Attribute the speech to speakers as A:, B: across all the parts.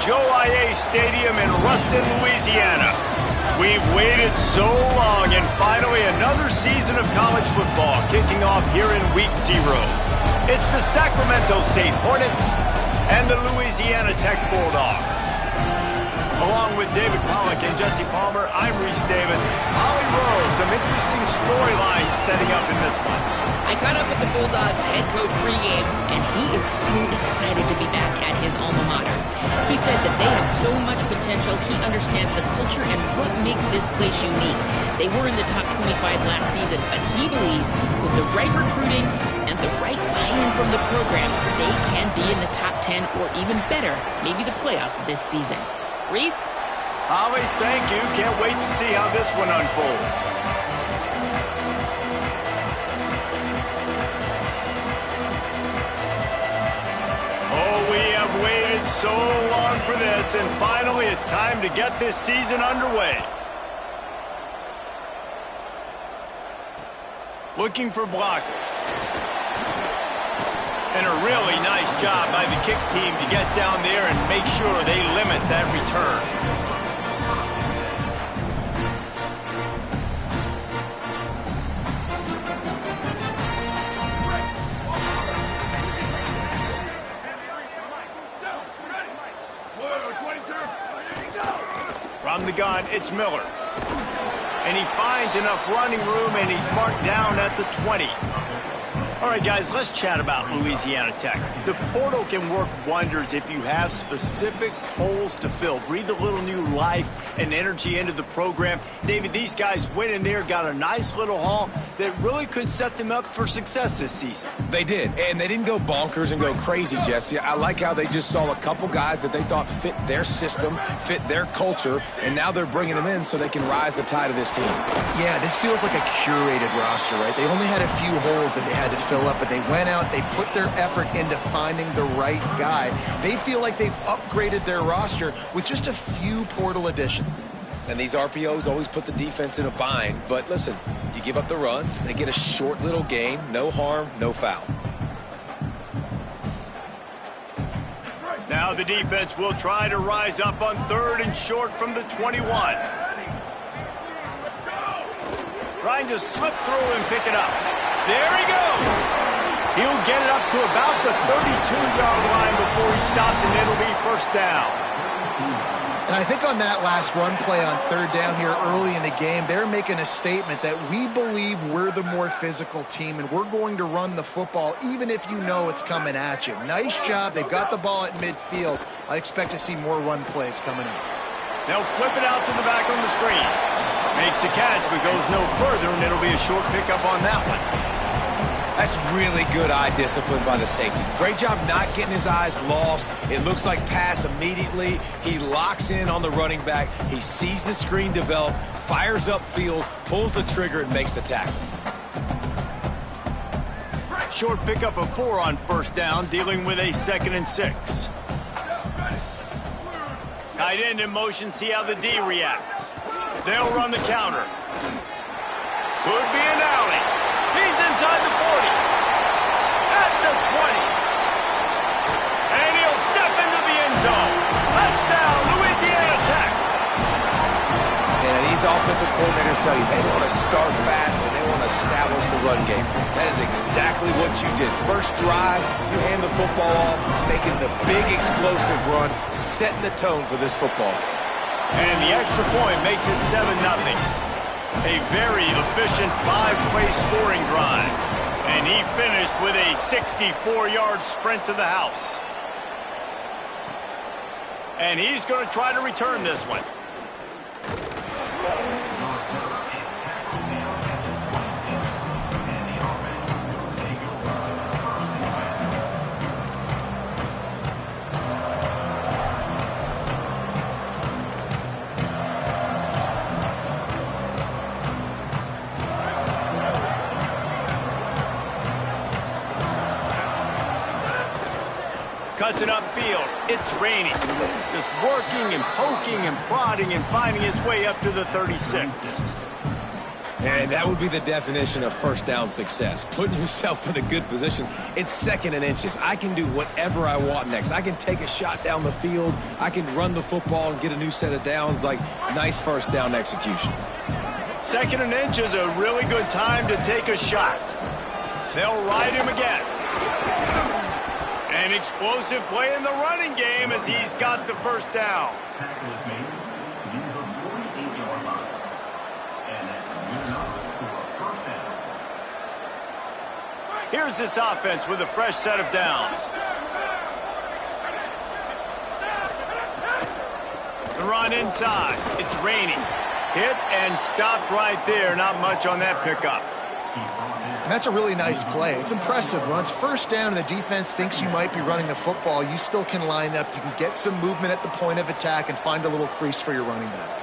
A: Joe I.A. Stadium in Ruston, Louisiana. We've waited so long, and finally another season of college football kicking off here in Week 0. It's the Sacramento State Hornets and the Louisiana Tech Bulldogs. Along with David Pollack and Jesse Palmer, I'm Reese Davis. Holly Rose, some interesting storylines setting up in this one.
B: I caught up with the Bulldogs head coach pregame, and he is so excited to be back at his alma mater. He said that they have so much potential, he understands the culture and what makes this place unique. They were in the top 25 last season, but he believes with the right recruiting and the right buy-in from the program, they can be in the top 10 or even better, maybe the playoffs this season. Reese?
A: Holly, thank you. Can't wait to see how this one unfolds. Oh, we have waited so long for this, and finally it's time to get this season underway. Looking for blockers. And a really nice job by the kick team to get down there and make sure they limit that return. From the gun, it's Miller. And he finds enough running room, and he's marked down at the 20. All right, guys, let's chat about Louisiana Tech. The portal can work wonders if you have specific holes to fill. Breathe a little new life and energy into the program. David, these guys went in there, got a nice little haul that really could set them up for success this season.
C: They did, and they didn't go bonkers and go crazy, Jesse. I like how they just saw a couple guys that they thought fit their system, fit their culture, and now they're bringing them in so they can rise the tide of this team.
D: Yeah, this feels like a curated roster, right? They only had a few holes that they had to fill up, but they went out, they put their effort into finding the right guy. They feel like they've upgraded their roster with just a few portal additions.
C: And these RPOs always put the defense in a bind, but listen, you give up the run, they get a short little gain, no harm, no foul.
A: Now the defense will try to rise up on 3rd and short from the 21. Trying to slip through and pick it up. There he goes. He'll get it up to about the 32-yard line before he stopped, and it'll be first down.
D: And I think on that last run play on 3rd down here early in the game, they're making a statement that we believe we're the more physical team, and we're going to run the football even if you know it's coming at you. Nice job. They've got the ball at midfield. I expect to see more run plays coming up.
A: They'll flip it out to the back on the screen. Makes a catch, but goes no further, and it'll be a short pickup on that one.
C: That's really good eye discipline by the safety. Great job not getting his eyes lost. It looks like pass immediately. He locks in on the running back. He sees the screen develop, fires upfield, pulls the trigger, and makes the tackle.
A: Short pickup of 4 on 1st down, dealing with a 2nd and 6. Tight end in motion, see how the D reacts. They'll run the counter. Could be an alley. He's inside the 40. At the 20. And he'll step into the end zone. Touchdown, Louisiana Tech.
C: And these offensive coordinators tell you they want to start fast and they want to establish the run game. That is exactly what you did. First drive, you hand the football off, making the big explosive run, setting the tone for this football game.
A: And the extra point makes it 7-0. A very efficient 5-play scoring drive. And he finished with a 64-yard sprint to the house. And he's going to try to return this one. Cuts it upfield. It's raining. Just working and poking and prodding and finding his way up to the 36.
C: And that would be the definition of first down success. Putting yourself in a good position. It's 2nd and inches. I can do whatever I want next. I can take a shot down the field. I can run the football and get a new set of downs. Like, nice first down execution.
A: 2nd and inch is a really good time to take a shot. They'll ride him again. An explosive play in the running game as he's got the first down. Here's this offense with a fresh set of downs. The run inside. It's raining. Hit and stopped right there. Not much on that pickup.
D: And that's a really nice play. It's impressive. When it's first down and the defense thinks you might be running the football, you still can line up. You can get some movement at the point of attack and find a little crease for your running back.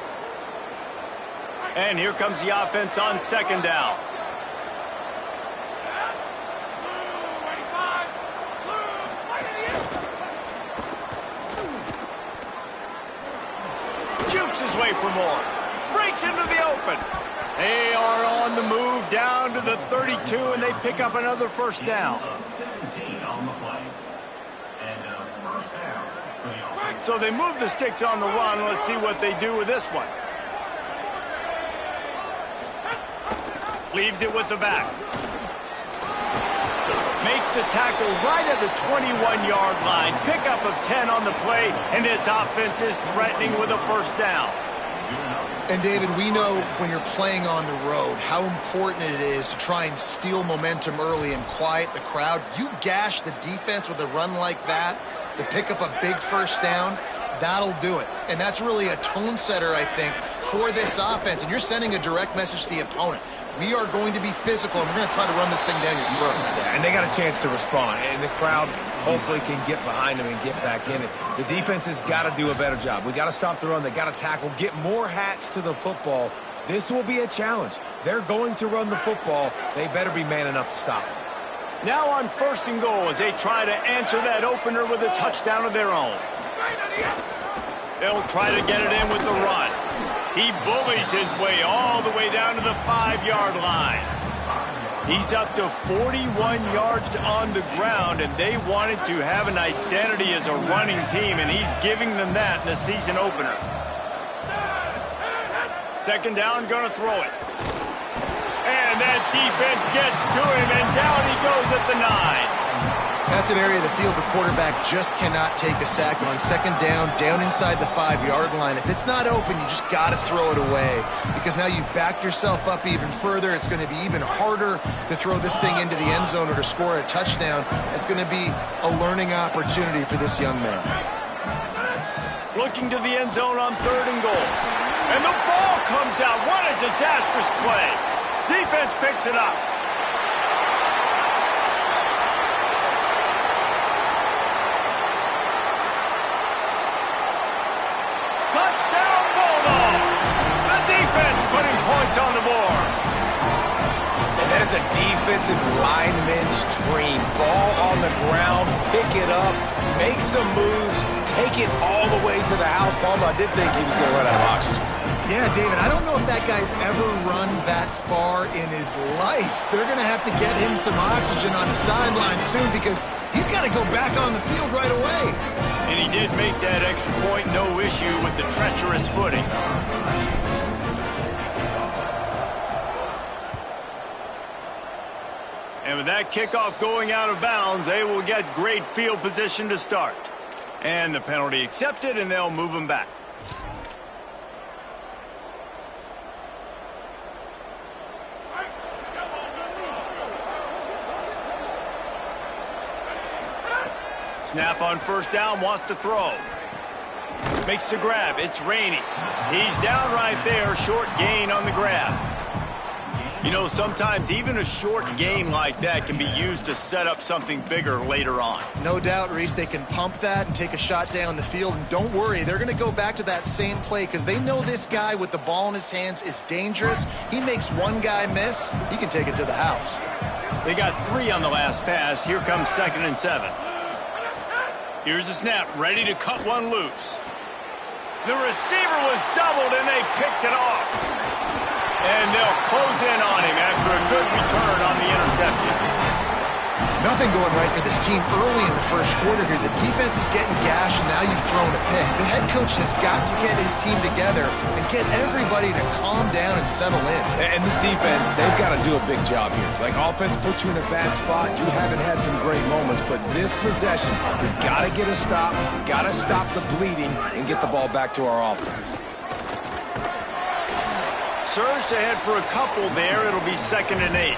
A: And here comes the offense on 2nd down. Jukes his way for more. Breaks into the open. They are on the move down to the 32, and they pick up another first down. So they move the sticks on the run. Let's see what they do with this one. Leaves it with the back. Makes the tackle right at the 21-yard line. Pickup of 10 on the play, and this offense is threatening with a first down.
D: And, David, we know when you're playing on the road how important it is to try and steal momentum early and quiet the crowd. You gash the defense with a run like that to pick up a big first down, that'll do it. And that's really a tone setter, I think, for this offense. And you're sending a direct message to the opponent. We are going to be physical, and we're going to try to run this thing down your throat.
C: Yeah, and they got a chance to respond. And the crowd hopefully can get behind them and get back in it. The defense has got to do a better job. We got to stop the run. They got to tackle, get more hats to the football. This will be a challenge. They're going to run the football. They better be man enough to stop it.
A: Now on 1st and goal as they try to answer that opener with a touchdown of their own. They'll try to get it in with the run. He bullies his way all the way down to the 5-yard line. He's up to 41 yards on the ground, and they wanted to have an identity as a running team, and he's giving them that in the season opener. 2nd down, gonna throw it. And that defense gets to him, and down he goes at the 9.
D: That's an area of the field the quarterback just cannot take a sack on 2nd down, down inside the 5-yard line. If it's not open, you just got to throw it away because now you've backed yourself up even further. It's going to be even harder to throw this thing into the end zone or to score a touchdown. It's going to be a learning opportunity for this young man.
A: Looking to the end zone on 3rd and goal. And the ball comes out. What a disastrous play. Defense picks it up. Touchdown, Bulldogs! The defense putting points on the board.
C: And that is a defensive lineman's dream. Ball on the ground, pick it up, make some moves, take it all the way to the house. Palmer, I did think he was going to run out of oxygen.
D: Yeah, David, I don't know if that guy's ever run that far in his life. They're going to have to get him some oxygen on the sideline soon because he's got to go back on the field right away.
A: And he did make that extra point, no issue with the treacherous footing. And with that kickoff going out of bounds, they will get great field position to start. And the penalty accepted, and they'll move him back. Snap on 1st down, wants to throw. Makes the grab, it's raining. He's down right there, short gain on the grab. You know, sometimes even a short gain like that can be used to set up something bigger later on.
D: No doubt, Reese, they can pump that and take a shot down the field. And don't worry, they're going to go back to that same play because they know this guy with the ball in his hands is dangerous. He makes one guy miss, he can take it to the house.
A: They got 3 on the last pass. Here comes 2nd and 7. Here's the snap, ready to cut one loose. The receiver was doubled, and they picked it off. And they'll close in on him after a good return on the interception.
D: Nothing going right for this team early in the first quarter here. The defense is getting gashed, and now you've thrown a pick. The head coach has got to get his team together and get everybody to calm down and settle in.
C: And this defense, they've got to do a big job here. Like, offense put you in a bad spot. You haven't had some great moments, but this possession, we got to get a stop, got to stop the bleeding, and get the ball back to our offense.
A: Surged ahead for a couple there. It'll be 2nd and 8.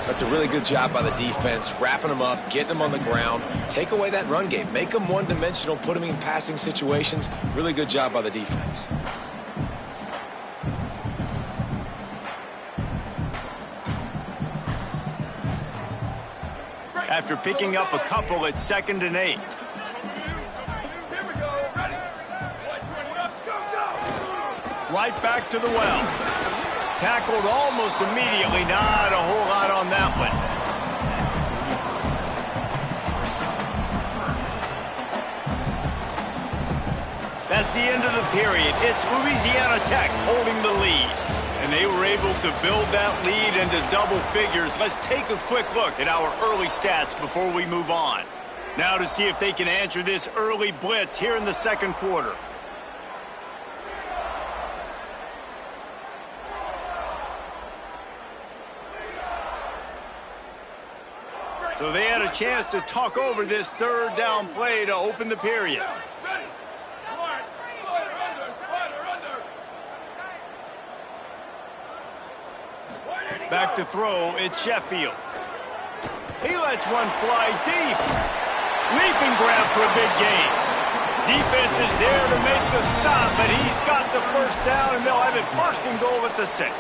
C: That's a really good job by the defense, wrapping them up, getting them on the ground. Take away that run game. Make them one-dimensional, put them in passing situations. Really good job by the defense.
A: After picking up a couple, it's 2nd and 8. Right back to the well. Tackled almost immediately. Not a whole lot on that one. That's the end of the period. It's Louisiana Tech holding the lead. And they were able to build that lead into double figures. Let's take a quick look at our early stats before we move on. Now to see if they can answer this early blitz here in the second quarter. So they had a chance to talk over this third down play to open the period. Back to throw, it's Sheffield. He lets one fly deep. Leap and grab for a big gain. Defense is there to make the stop, but he's got the first down, and they'll have it 1st and goal at the 6.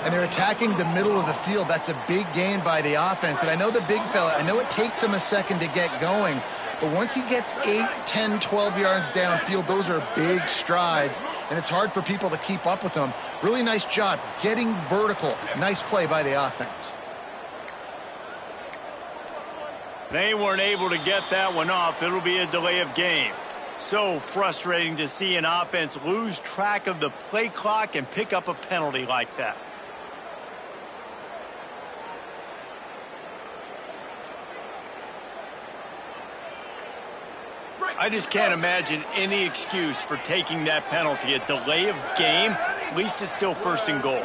D: And they're attacking the middle of the field. That's a big gain by the offense. And I know the big fella, I know it takes him a second to get going, but once he gets 8, 10, 12 yards downfield, those are big strides, and it's hard for people to keep up with them. Really nice job getting vertical. Nice play by the offense.
A: They weren't able to get that one off. It'll be a delay of game. So frustrating to see an offense lose track of the play clock and pick up a penalty like that. I just can't imagine any excuse for taking that penalty. A delay of game, at least it's still 1st and goal.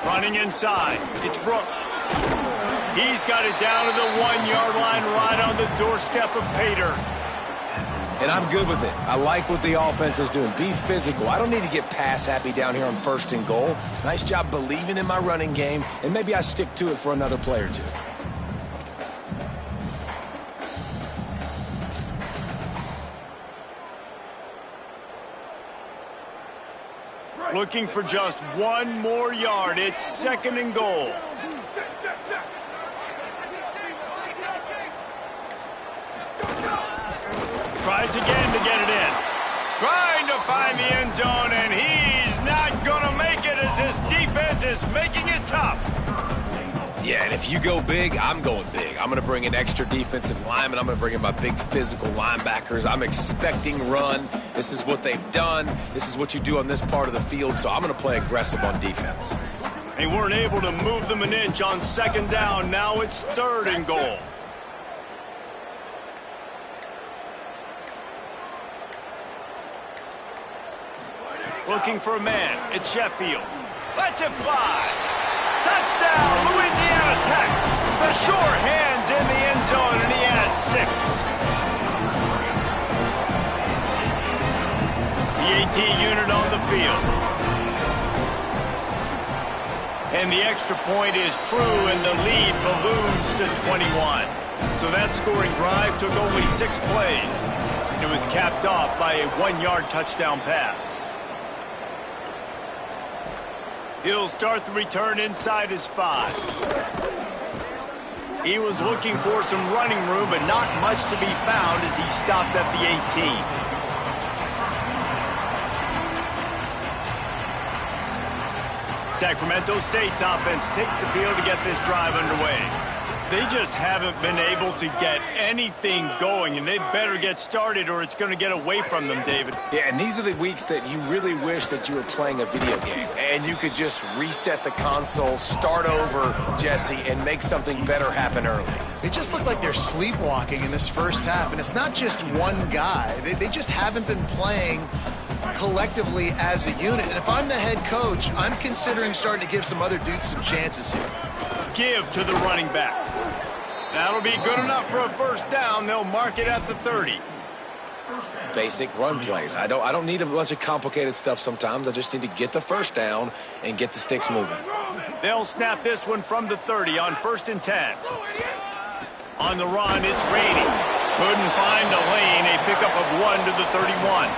A: Running inside, it's Brooks. He's got it down to the 1-yard line right on the doorstep of Pater.
C: And I'm good with it. I like what the offense is doing. Be physical. I don't need to get pass happy down here on 1st and goal. Nice job believing in my running game, and maybe I stick to it for another play or two.
A: Looking for just 1 more yard. It's 2nd and goal. Tries again to get it in. Trying to find the end zone, and he's not going to make it as his defense is making it tough.
C: Yeah, and if you go big, I'm going big. I'm going to bring in extra defensive linemen. I'm going to bring in my big physical linebackers. I'm expecting run. This is what they've done. This is what you do on this part of the field, so I'm going to play aggressive on defense.
A: They weren't able to move them an inch on 2nd down. Now it's 3rd and goal. Looking for a man. It's Sheffield. Lets it fly. Touchdown, Louisiana Tech. The sure hands in the end zone, and he has 6. The AT unit on the field. And the extra point is true, and the lead balloons to 21. So that scoring drive took only 6 plays. It was capped off by a 1-yard touchdown pass. He'll start the return inside his 5. He was looking for some running room, but not much to be found as he stopped at the 18. Sacramento State's offense takes the field to get this drive underway. They just haven't been able to get anything going, and they better get started or it's going to get away from them, David.
C: Yeah, and these are the weeks that you really wish that you were playing a video game and you could just reset the console, start over, Jesse, and make something better happen early.
D: They just look like they're sleepwalking in this first half, and it's not just one guy. They just haven't been playing collectively as a unit. And if I'm the head coach, I'm considering starting to give some other dudes some chances here.
A: Give to the running back. That'll be good enough for a first down. They'll mark it at the 30.
C: Basic run plays. I don't need a bunch of complicated stuff sometimes. I just need to get the first down and get the sticks moving.
A: They'll snap this one from the 30 on 1st and 10. On the run, it's raining. Couldn't find a lane. A pickup of 1 to the 31.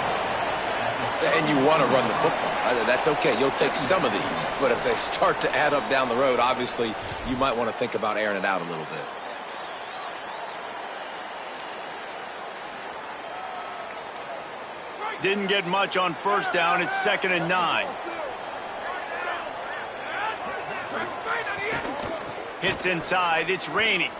C: And you want to run the football. That's okay. You'll take some of these. But if they start to add up down the road, obviously, you might want to think about airing it out a little bit.
A: Didn't get much on first down. It's 2nd and 9. Hits inside. It's raining.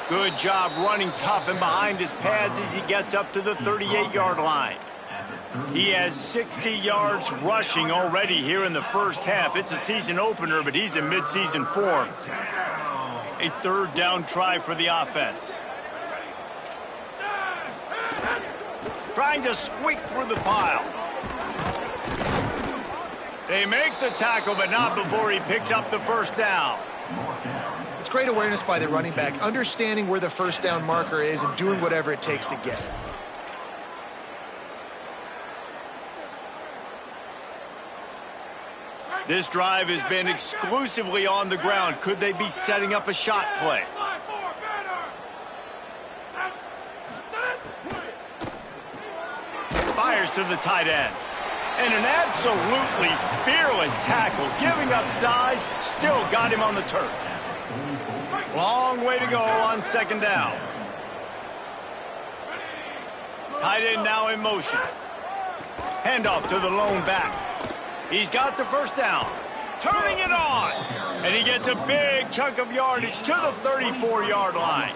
A: Good job running tough and behind his pads as he gets up to the 38-yard line. He has 60 yards rushing already here in the first half. It's a season opener, but he's in midseason form. A 3rd down try for the offense. Trying to squeak through the pile. They make the tackle, but not before he picks up the first down.
D: It's great awareness by the running back, understanding where the first down marker is and doing whatever it takes to get it.
A: This drive has been exclusively on the ground. Could they be setting up a shot play? Fires to the tight end. And an absolutely fearless tackle. Giving up size, still got him on the turf. Long way to go on 2nd down. Tight end now in motion. Handoff to the lone back. He's got the first down. Turning it on. And he gets a big chunk of yardage to the 34-yard line.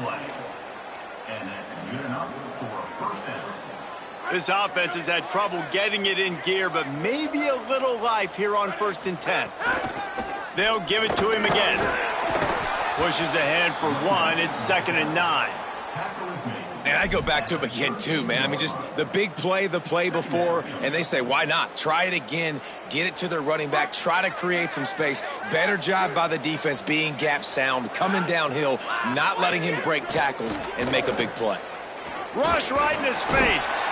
A: This offense has had trouble getting it in gear, but maybe a little life here on 1st and 10. They'll give it to him again. Pushes ahead for 1. It's 2nd and 9.
C: And I go back to him again, too, man. I mean, just the big play, the play before, and they say, why not? Try it again. Get it to their running back. Try to create some space. Better job by the defense being gap sound, coming downhill, not letting him break tackles and make a big play.
A: Rush right in his face.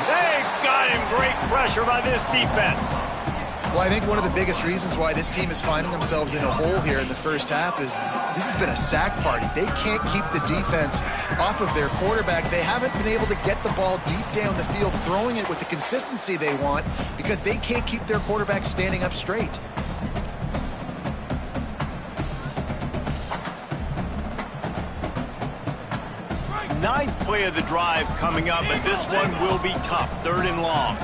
A: They got him. Great pressure by this defense.
D: Well, I think one of the biggest reasons why this team is finding themselves in a hole here in the first half is this has been a sack party. They can't keep the defense off of their quarterback. They haven't been able to get the ball deep down the field, throwing it with the consistency they want because they can't keep their quarterback standing up straight.
A: Ninth play of the drive coming up, but this one will be tough. 3rd and long.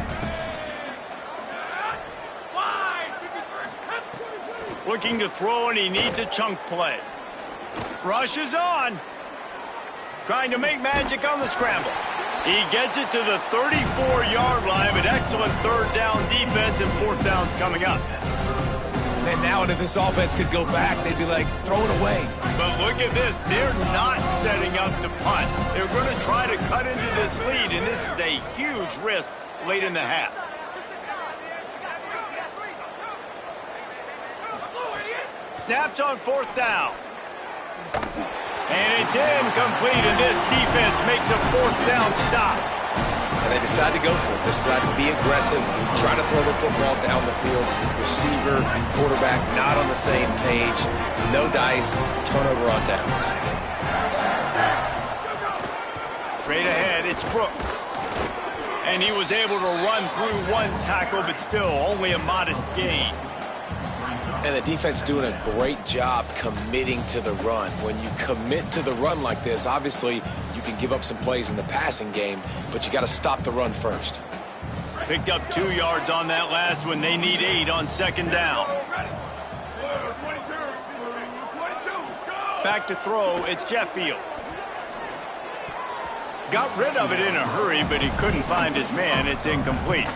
A: Looking to throw, and he needs a chunk play. Rushes on. Trying to make magic on the scramble. He gets it to the 34-yard line, but excellent 3rd down defense, and 4th down's coming up.
C: And now if this offense could go back, they'd be like, throw it away.
A: But look at this. They're not setting up to punt. They're going to try to cut into this lead, and this is a huge risk late in the half. Snapped on 4th down. And it's incomplete, and this defense makes a 4th down stop.
C: And they decide to go for it. They decide to be aggressive, try to throw the football down the field. Receiver, quarterback, not on the same page. No dice, turnover on downs.
A: Straight ahead, it's Brooks. And he was able to run through 1 tackle, but still only a modest gain.
C: And the defense doing a great job committing to the run. When you commit to the run like this, obviously you can give up some plays in the passing game, but you got to stop the run first.
A: Picked up 2 yards on that last one. They need 8 on 2nd down. Back to throw, it's Sheffield. Got rid of it in a hurry, but he couldn't find his man. It's incomplete.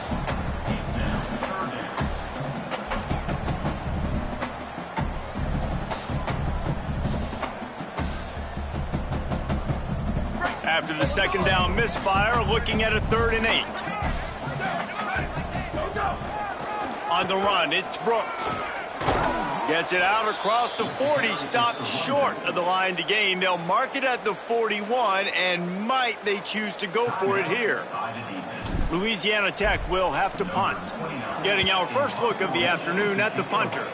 A: After the second down misfire, looking at a 3rd and 8. On the run, it's Brooks. Gets it out across the 40, stopped short of the line to gain. They'll mark it at the 41, and might they choose to go for it here. Louisiana Tech will have to punt. Getting our first look of the afternoon at the punter.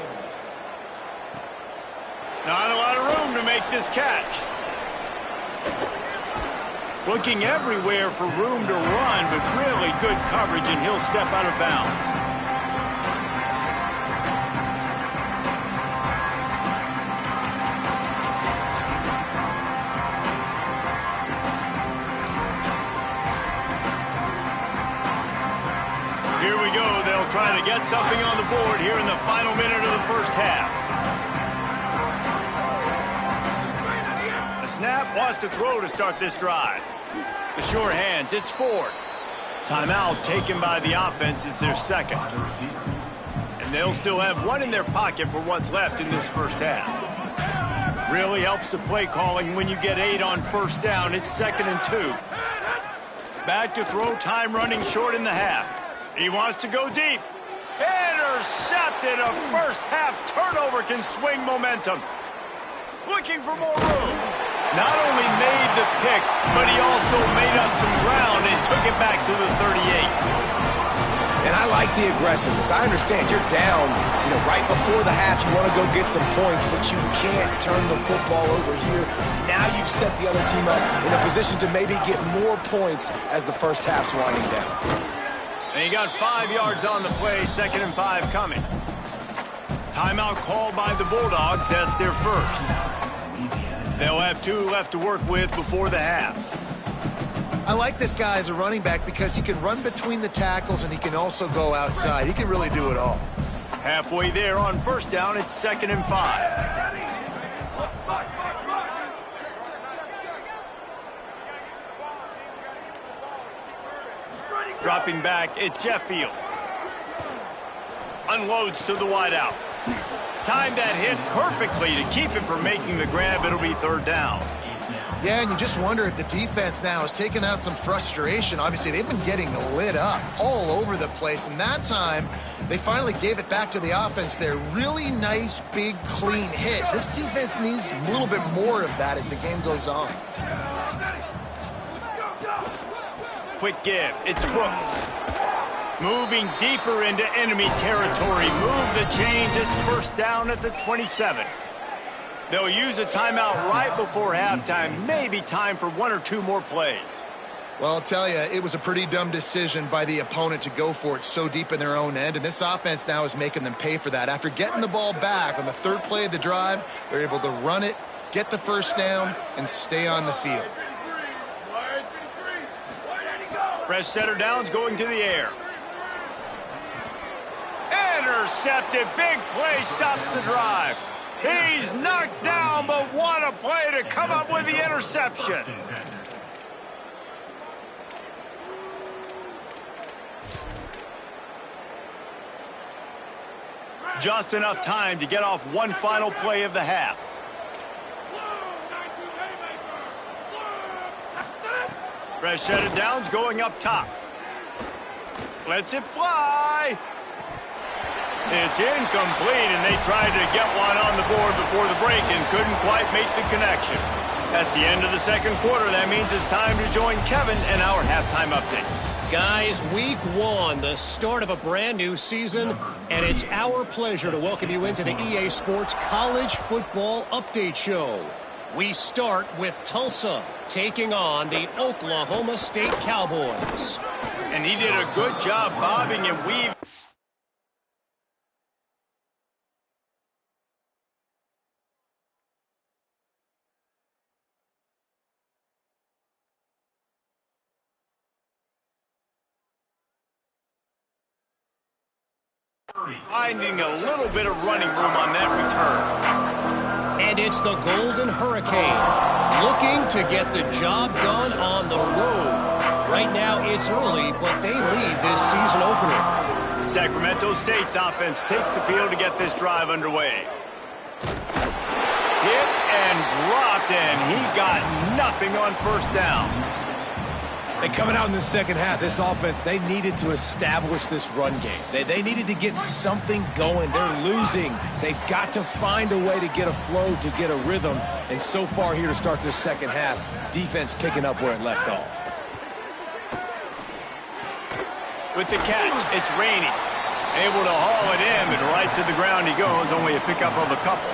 A: Not a lot of room to make this catch. Looking everywhere for room to run, but really good coverage, and he'll step out of bounds. Here we go. They'll try to get something on the board here in the final minute of the first half. The snap wants to throw to start this drive. The sure hands, it's Ford. Timeout taken by the offense. It's their second. And they'll still have one in their pocket for what's left in this first half. Really helps the play calling when you get 8 on first down. It's 2nd and 2. Back to throw, time running short in the half. He wants to go deep. Intercepted. A first half turnover can swing momentum. Looking for more room. Not only made the pick, but he also made up some ground and took it back to the 38.
C: And I like the aggressiveness. I understand you're down, right before the half. You want to go get some points, but you can't turn the football over here. Now you've set the other team up in a position to maybe get more points as the first half's winding down.
A: And he got 5 yards on the play, 2nd and 5 coming. Timeout called by the Bulldogs. That's their first. They'll have 2 left to work with before the half.
D: I like this guy as a running back because he can run between the tackles and he can also go outside. He can really do it all.
A: Halfway there on first down, it's 2nd and 5. Dropping back, it's Sheffield. Unloads to the wideout. Timed that hit perfectly to keep him from making the grab. It'll be 3rd down.
D: Yeah, and you just wonder if the defense now has taken out some frustration. Obviously, they've been getting lit up all over the place, and that time they finally gave it back to the offense there. Really nice, big, clean hit. This defense needs a little bit more of that as the game goes on.
A: Quick give, it's Brooks. Moving deeper into enemy territory. Move the chains, it's first down at the 27. They'll use a timeout right before halftime. Maybe time for 1 or 2 more plays.
D: Well, I'll tell you, it was a pretty dumb decision by the opponent to go for it so deep in their own end, and this offense now is making them pay for that. After getting the ball back on the 3rd play of the drive, they're able to run it, get the first down, and stay on the field.
A: Fresh setter downs going to the air. Intercepted. Big play stops the drive. He's knocked down, but what a play to come up with the interception. Just enough time to get off one final play of the half. Fresh set of downs going up top. Lets it fly. It's incomplete, and they tried to get one on the board before the break and couldn't quite make the connection. That's the end of the second quarter. That means it's time to join Kevin and our halftime update.
E: Guys, week 1, the start of a brand new season, and it's our pleasure to welcome you into the EA Sports College Football Update Show. We start with Tulsa taking on the Oklahoma State Cowboys.
A: And he did a good job bobbing and weaving. Finding a little bit of running room on that return.
E: And it's the Golden Hurricane, looking to get the job done on the road. Right now, it's early, but they lead this season opener.
A: Sacramento State's offense takes the field to get this drive underway. Hit and dropped, and he got nothing on first down.
C: And coming out in the second half, this offense, they needed to establish this run game. They needed to get something going. They're losing. They've got to find a way to get a flow, to get a rhythm. And so far here to start this second half, defense picking up where it left off.
A: With the catch, it's Rainey. Able to haul it in, and right to the ground he goes, only a pickup of a couple.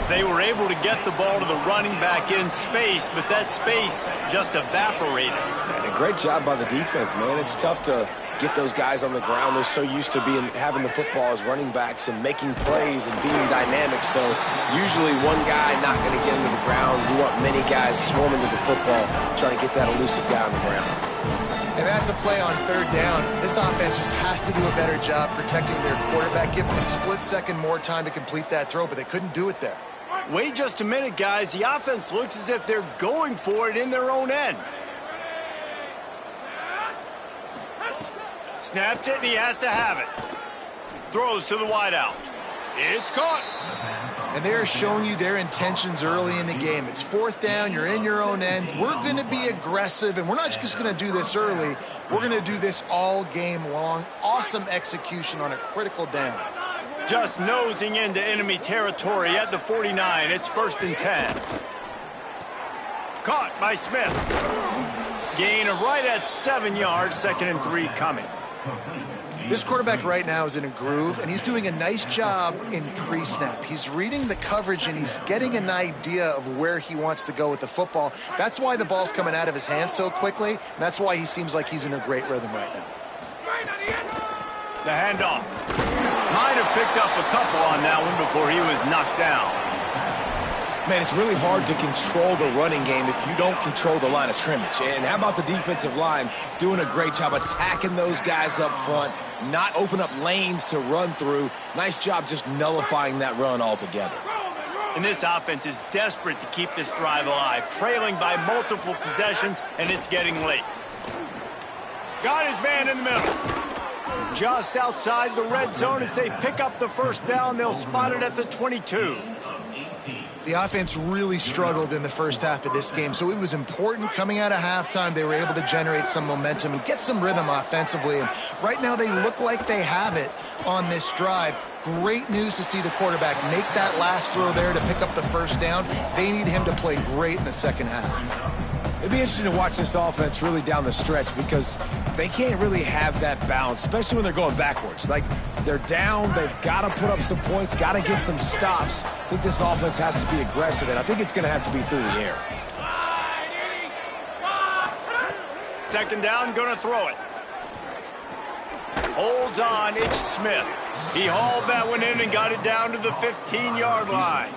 A: They were able to get the ball to the running back in space, but that space just evaporated.
C: And a great job by the defense, man. It's tough to get those guys on the ground. They're so used to having the football as running backs and making plays and being dynamic. So usually one guy not going to get into the ground. You want many guys swarming to the football, trying to get that elusive guy on the ground.
D: And that's a play on third down. This offense just has to do a better job protecting their quarterback, give them a split second more time to complete that throw, but they couldn't do it there.
A: Wait just a minute, guys. The offense looks as if they're going for it in their own end. Snaps it, and he has to have it. Throws to the wideout. It's caught.
D: And they're showing you their intentions early in the game. It's fourth down. You're in your own end. We're going to be aggressive, and we're not just going to do this early. We're going to do this all game long. Awesome execution on a critical down.
A: Just nosing into enemy territory at the 49. It's 1st and 10. Caught by Smith. Gain of right at 7 yards. 2nd and 3 coming.
D: This quarterback right now is in a groove, and he's doing a nice job in pre-snap. He's reading the coverage, and he's getting an idea of where he wants to go with the football. That's why the ball's coming out of his hands so quickly, and that's why he seems like he's in a great rhythm right now.
A: The handoff. Might have picked up a couple on that one before he was knocked down.
C: Man, it's really hard to control the running game if you don't control the line of scrimmage. And how about the defensive line doing a great job attacking those guys up front, not open up lanes to run through. Nice job just nullifying that run altogether.
A: And this offense is desperate to keep this drive alive, trailing by multiple possessions, and it's getting late. Got his man in the middle. Just outside the red zone as they pick up the first down. They'll spot it at the 22.
D: The offense really struggled in the first half of this game, so it was important coming out of halftime. They were able to generate some momentum and get some rhythm offensively, and right now they look like they have it on this drive. Great news to see the quarterback make that last throw there to pick up the first down. They need him to play great in the second half.
C: It'd be interesting to watch this offense really down the stretch because they can't really have that balance, especially when they're going backwards. Like, they're down, they've got to put up some points, got to get some stops. I think this offense has to be aggressive, and I think it's going to have to be through the air.
A: Second down, going to throw it. Holds on, it's Smith. He hauled that one in and got it down to the 15-yard line.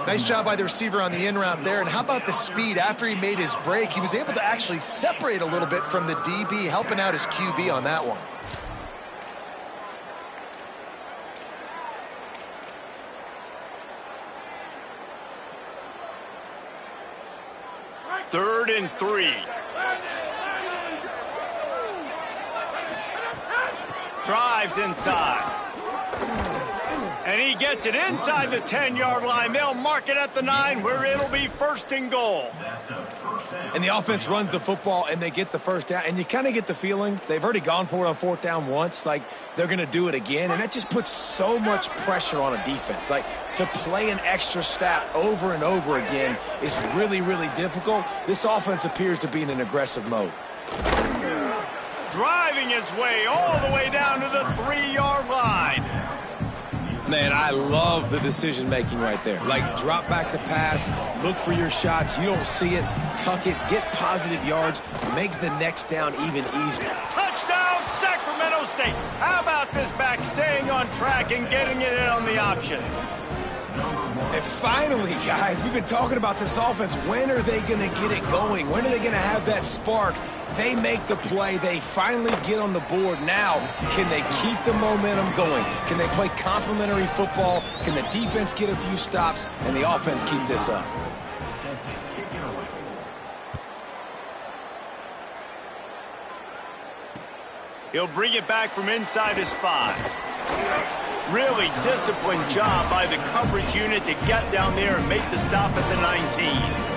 D: Nice job by the receiver on the in route there. And how about the speed? After he made his break, he was able to actually separate a little bit from the DB, helping out his QB on that one.
A: Third and 3. Drives inside. And he gets it inside the 10-yard line. They'll mark it at the 9 where it'll be 1st and goal.
C: And the offense runs the football and they get the first down. And you kind of get the feeling they've already gone for it on 4th down once. Like, they're going to do it again. And that just puts so much pressure on a defense. Like, to play an extra snap over and over again is really, really difficult. This offense appears to be in an aggressive mode.
A: Driving his way all the way down to the 3-yard line.
C: Man, I love the decision-making right there. Like, drop back to pass, look for your shots. You don't see it, tuck it, get positive yards, makes the next down even easier.
A: Touchdown, Sacramento State. How about this back staying on track and getting it in on the option?
C: And finally, guys, we've been talking about this offense. When are they going to get it going? When are they going to have that spark? They make the play. They finally get on the board. Now, can they keep the momentum going? Can they play complementary football? Can the defense get a few stops and the offense keep this up?
A: He'll bring it back from inside his 5. Really disciplined job by the coverage unit to get down there and make the stop at the 19.